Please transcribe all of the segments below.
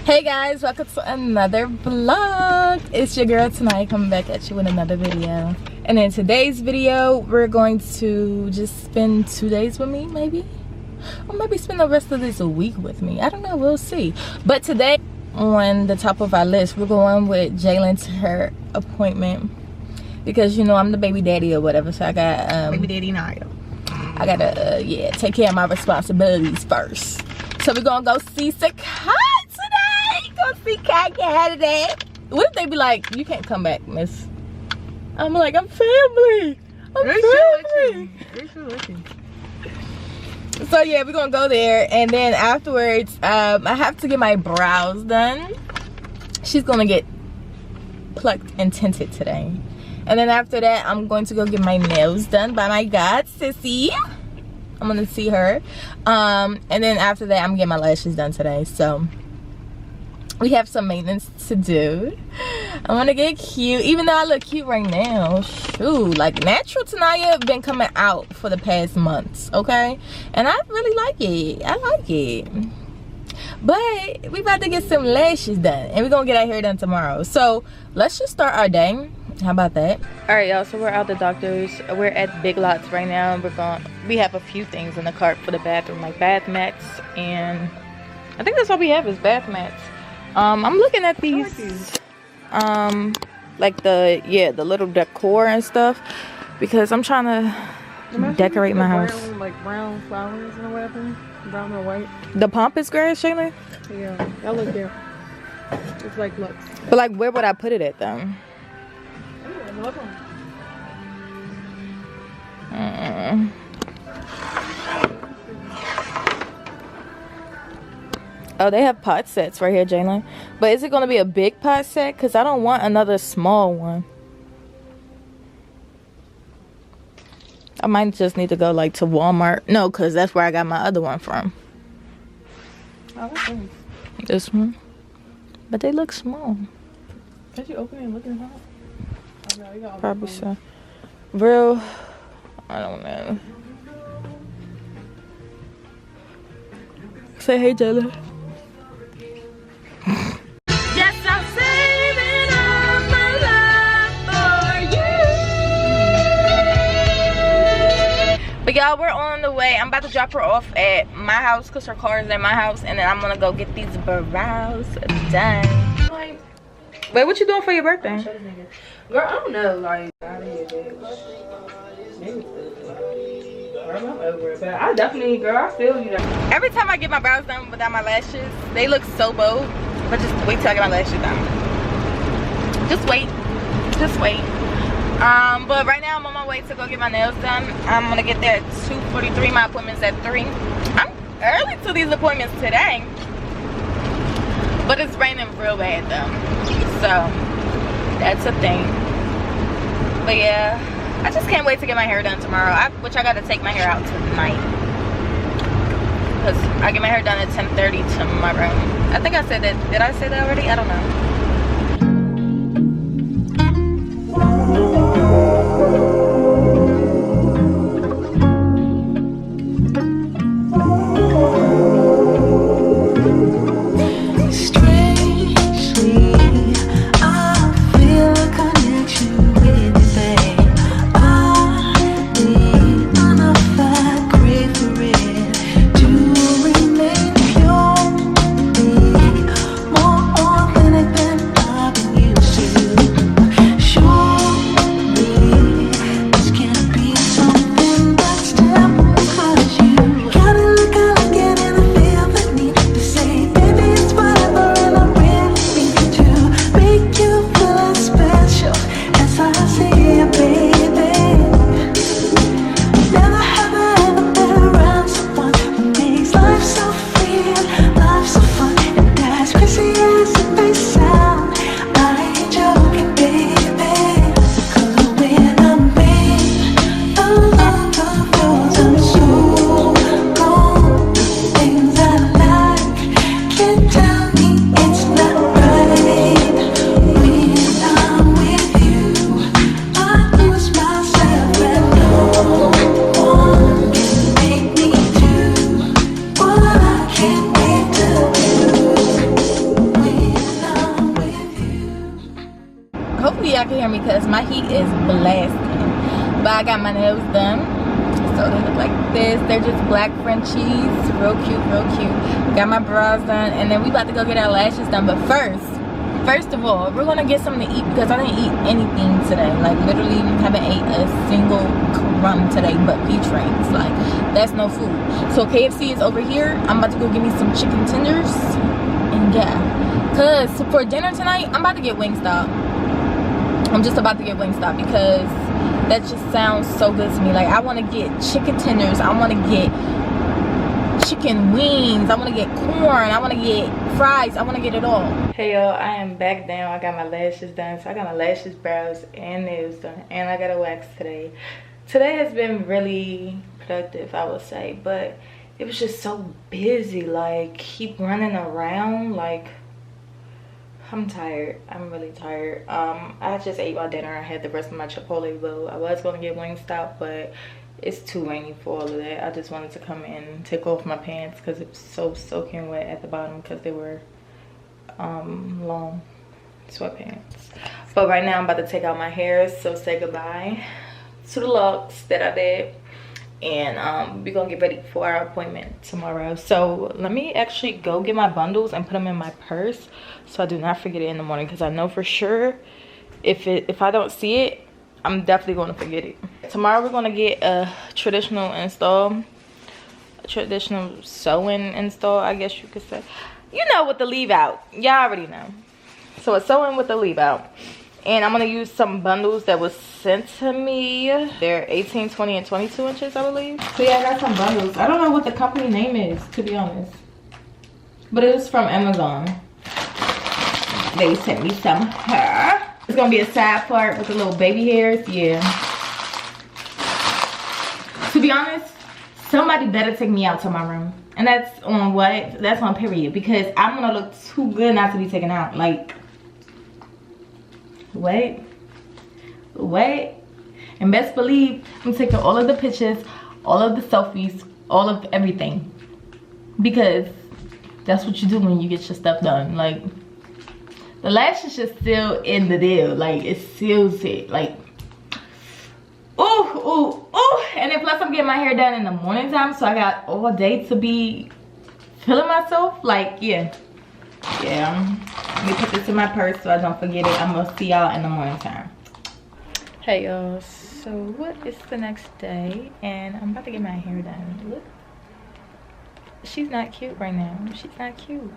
Hey guys, welcome to another vlog. It's your girl tonight coming back at you with another video. And in today's video, we're going to just spend 2 days with me, maybe, or maybe spend the rest of this week with me. I don't know, we'll see. But today, on the top of our list, we're going with Jalen to her appointment because, you know, I'm the baby daddy or whatever, so I got baby daddy Niall. I gotta yeah, take care of my responsibilities first. So we're gonna go see Sakai today. Go see Kai today. What if they be like, you can't come back, miss? I'm like, I'm family. I'm family. So yeah, we're gonna go there, and then afterwards, I have to get my brows done. She's gonna get plucked and tinted today. And then after that, I'm going to go get my nails done by my god sissy. I'm gonna see her. And then after that, I'm getting my lashes done today. So we have some maintenance to do. I want to get cute, even though I look cute right now. Shoot, like natural Tanaya been coming out for the past months, okay? And I really like it. I like it. But we about to get some lashes done, and we're gonna get our hair done tomorrow. So let's just start our day. How about that? All right, y'all, so we're out the doctor's. We're at Big Lots right now. We have a few things in the cart for the bathroom, like bath mats, and I think that's all we have is bath mats. I'm looking at these like the little decor and stuff, because I'm trying to decorate my house. Brown, like brown flowers and whatever, brown or white. The pampas grass, Shayla? Yeah, that look there. It's like looks. But like, where would I put it at though? Oh, they have pot sets right here, Jalen. But is it going to be a big pot set? Because I don't want another small one. I might just need to go like to Walmart. No, because that's where I got my other one from. Oh, okay. This one. But they look small. Can't you open it and look at it? Probably so. Real, I don't know. Say hey, Jayla. Yes, I'm saving all my love for you. But y'all, we're on the way. I'm about to drop her off at my house because her car is at my house, and then I'm gonna go get these brows done. Wait, what you doing for your birthday? Girl, I don't know, like, I'm over it, but I definitely, girl, I feel you. Every time I get my brows done without my lashes, they look so bold. But just wait till I get my lashes done. Just wait. Just wait. But right now I'm on my way to go get my nails done. I'm gonna get there at 2:43. My appointment's at 3. I'm early to these appointments today. But it's raining real bad though. So that's a thing. But yeah, I just can't wait to get my hair done tomorrow. Which I gotta take my hair out tonight, because I get my hair done at 10:30 tomorrow. I think I said that. Did I say that already? I don't know. Like that. my heat is blasting. But I got my nails done, so they look like this. They're just black Frenchies, real cute, real cute. Got my brows done, and then we about to go get our lashes done. But first of all, we're gonna get something to eat because I didn't eat anything today. Like literally haven't ate a single crumb today but peach rings. Like that's no food. So KFC is over here. I'm about to go get me some chicken tenders, and yeah, cause for dinner tonight I'm about to get Wingstop. I'm just about to get Wingstop because that just sounds so good to me. Like I want to get chicken tenders, I want to get chicken wings, I want to get corn, I want to get fries, I want to get it all. Hey y'all, I am back down. I got my lashes done. So I got my lashes, brows, and nails done, and I got a wax today. Today has been really productive, I would say, but it was just so busy. Like keep running around. Like I'm tired. I'm really tired. I just ate my dinner. I had the rest of my Chipotle bowl. I was going to get Wingstop, but it's too rainy for all of that. I just wanted to come in and take off my pants because it's so soaking wet at the bottom because they were long sweatpants. But right now I'm about to take out my hair, so say goodbye to the locks that I did. And we're gonna get ready for our appointment tomorrow. So let me actually go get my bundles and put them in my purse so I do not forget it in the morning, because I know for sure if I don't see it, I'm definitely gonna forget it. Tomorrow we're gonna get a traditional install, a traditional sewing install, I guess you could say. You know, with the leave out, y'all already know. So a sewing with the leave out. And I'm gonna use some bundles that was sent to me. They're 18, 20, and 22 inches, I believe. So yeah, I got some bundles. I don't know what the company name is, to be honest. But it was from Amazon. They sent me some hair. It's gonna be a side part with the little baby hairs, yeah. To be honest, somebody better take me out to my room. And that's on what? That's on period. Because I'm gonna look too good not to be taken out. Like, wait, and best believe I'm taking all of the pictures, all of the selfies, all of everything, because that's what you do when you get your stuff done. Like the lashes just still in the deal, like it seals it. Like ooh, and then plus I'm getting my hair done in the morning time, so I got all day to be feeling myself. Like yeah, let me put this in my purse so I don't forget it. I'm gonna see y'all in the morning time. Hey y'all, so what is the next day? And I'm about to get my hair done. Look, she's not cute right now. She's not cute.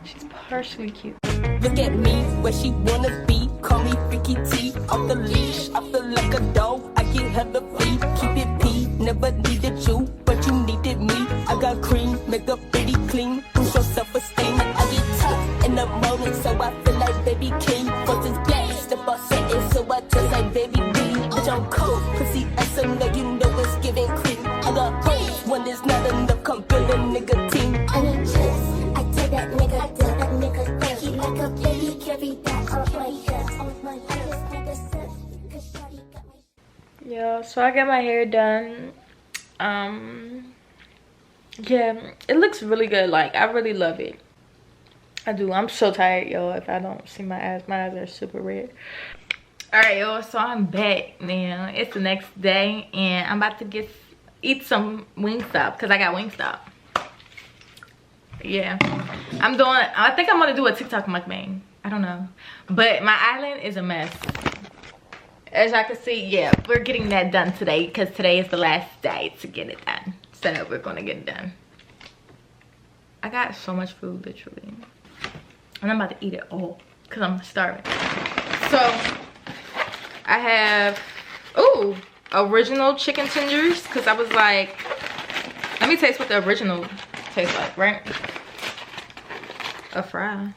She's partially cute. Look at me, where she wanna be. Call me Freaky T, off the leash. I feel like a dog, I get hella free. Keep it P, never needed you, but you needed me. I got cream, make up pretty clean. Boost your self-esteem. I get tough in the morning, so I feel like baby king. First is black, step up setting, so I just like baby B. Bitch, I'm cold, pussy ass, so now you know it's giving cream. I got hoes, when there's not enough, come build a nigga team. I need chips, I tell that nigga, he like a baby, carry that up right here. On my Yeah, so I got my hair done. Yeah, it looks really good. Like I really love it. I do. I'm so tired, y'all. If I don't see my eyes are super red. All right, y'all, so I'm back now. It's the next day and I'm about to eat some Wingstop because I got Wingstop. Yeah, I think I'm gonna do a TikTok mukbang. I don't know, but my island is a mess. As I can see, yeah, we're getting that done today because today is the last day to get it done. So we're gonna get it done. I got so much food, literally. And I'm about to eat it all because I'm starving. So I have, ooh, original chicken tenders because I was like, let me taste what the original tastes like, right? A fry.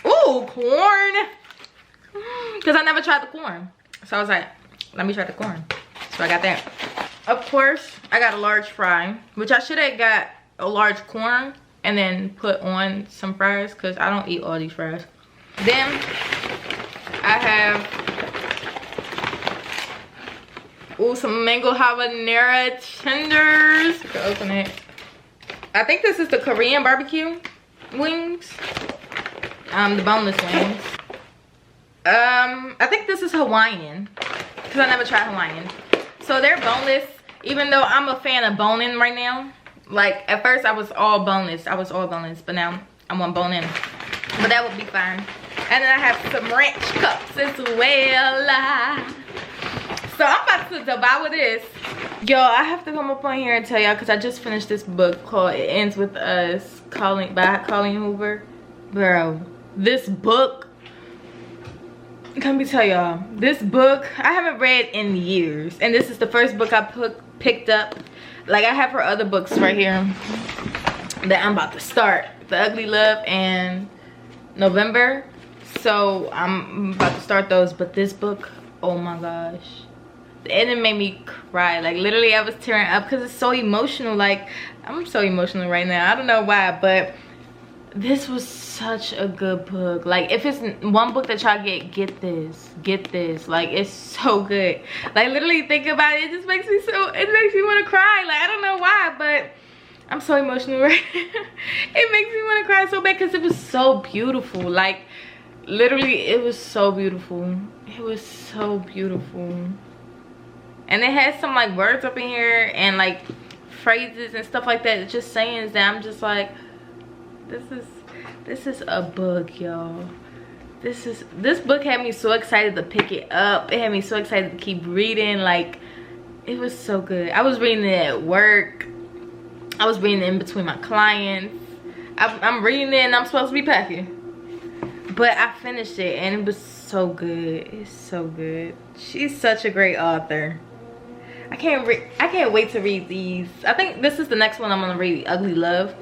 Ooh, corn. Because I never tried the corn. So I was like, let me try the corn. So I got that. Of course, I got a large fry, which I should have got a large corn and then put on some fries because I don't eat all these fries. Then I have some mango habanero tenders. You can open it. I think this is the Korean barbecue wings. The boneless wings. I think this is Hawaiian, because I never tried Hawaiian. So they're boneless, even though I'm a fan of bone-in right now. Like, at first I was all boneless, but now I'm on bone-in. But that would be fine. And then I have some ranch cups as well. So I'm about to devour this. Yo, I have to come up on here and tell y'all, because I just finished this book called It Ends With Us by Colleen Hoover. Bro, this book, let me tell y'all, this book I haven't read in years, and this is the first book I picked up. Like, I have her other books right here that I'm about to start, The Ugly Love and November. So I'm about to start those, but this book, oh my gosh, and it made me cry. Like, literally I was tearing up because it's so emotional. Like, I'm so emotional right now, I don't know why, but this was such a good book. Like, if it's one book that y'all get this. Like, it's so good. Like, literally think about it, it just makes me want to cry. Like, I don't know why, but I'm so emotional right now. It makes me want to cry so bad because it was so beautiful. Like, literally, it was so beautiful. It was so beautiful. And it has some like words up in here and like phrases and stuff like that. It's just sayings that I'm just like, this is a book, y'all. This book had me so excited to pick it up. It had me so excited to keep reading. Like, it was so good. I was reading it at work. I was reading it in between my clients. I'm reading it and I'm supposed to be packing. But I finished it and it was so good. It's so good. She's such a great author. I can't wait to read these. I think this is the next one I'm gonna read, Ugly Love.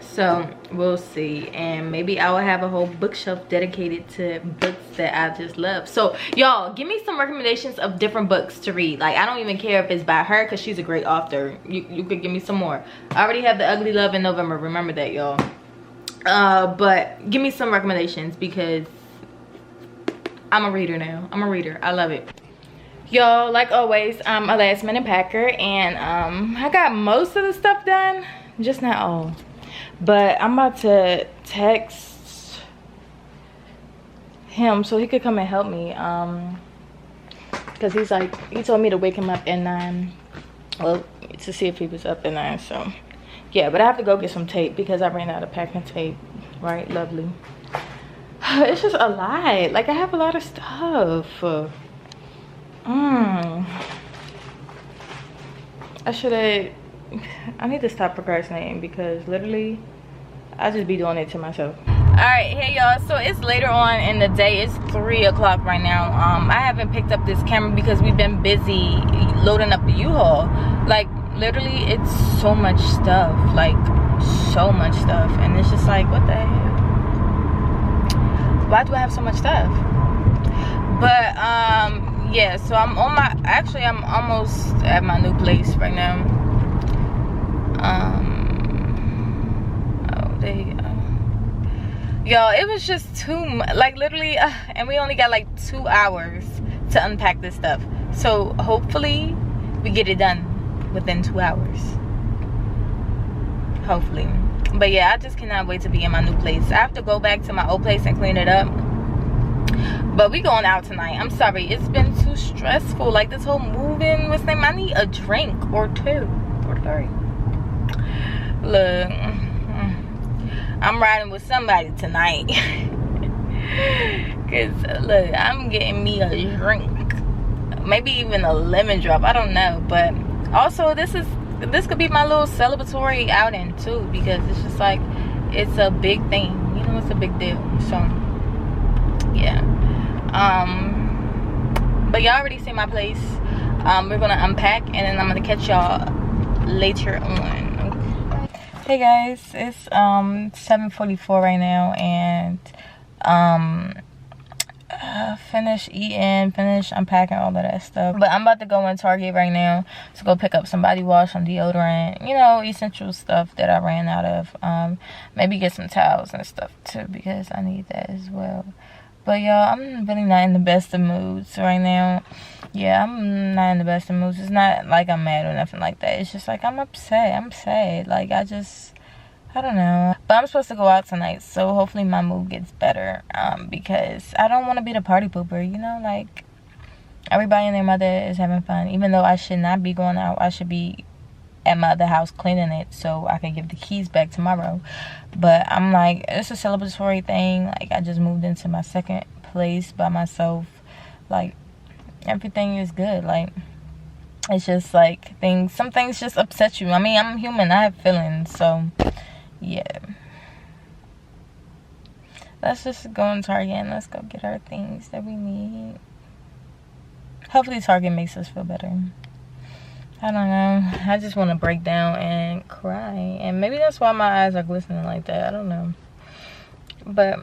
So we'll see, and maybe I will have a whole bookshelf dedicated to books that I just love. So y'all, give me some recommendations of different books to read. Like, I don't even care if it's by her, because she's a great author. You could give me some more. I already have The Ugly Love in November, remember that, y'all. But give me some recommendations, because I'm a reader now. I'm a reader. I love it. Y'all, like always, I'm a last minute packer, and I got most of the stuff done, just not all. But I'm about to text him so he could come and help me, because he told me to wake him up at 9, well, to see if he was up at 9. So yeah, but I have to go get some tape because I ran out of packing tape. Right, lovely. It's just a lot. Like, I have a lot of stuff. I need to stop procrastinating, because literally I just be doing it to myself. All right, hey y'all, so it's later on in the day. It's 3 o'clock right now. I haven't picked up this camera because we've been busy loading up the U-Haul. Like, literally, it's so much stuff, like so much stuff, and it's just like, what the hell, why do I have so much stuff? But yeah, so I'm almost at my new place right now. Oh, there you go. Yo, it was just too much, like, literally, and we only got like 2 hours to unpack this stuff. So hopefully we get it done within 2 hours, hopefully. But yeah, I just cannot wait to be in my new place. I have to go back to my old place and clean it up, but we going out tonight. I'm sorry, it's been too stressful. Like, this whole moving, what's name, I need a drink or 2 or 3. Look, I'm riding with somebody tonight. Cause look, I'm getting me a drink, maybe even a lemon drop, I don't know. But also, this could be my little celebratory outing too, because it's just like, it's a big thing, you know, it's a big deal. So yeah, but y'all already see my place. We're gonna unpack, and then I'm gonna catch y'all later on. Hey guys, it's 7:44 right now, and finish eating, finish unpacking, all of that stuff. But I'm about to go in Target right now to go pick up some body wash, some deodorant, you know, essential stuff that I ran out of. Maybe get some towels and stuff too, because I need that as well. But y'all, I'm really not in the best of moods right now. Yeah, I'm not in the best of moods. It's not like I'm mad or nothing like that. It's just like, I'm upset. I'm sad. Like, I I don't know. But I'm supposed to go out tonight, so hopefully my mood gets better. Because I don't want to be the party pooper, you know? Like, everybody and their mother is having fun. Even though I should not be going out, I should be at my other house cleaning it so I can give the keys back tomorrow. But I'm like, it's a celebratory thing. Like, I just moved into my second place by myself. Like, everything is good. Like, it's just like some things just upset you. I mean, I'm human, I have feelings. So yeah, let's just go in Target and let's go get our things that we need. Hopefully Target makes us feel better. I don't know, I just want to break down and cry, and maybe that's why my eyes are glistening like that. I don't know, but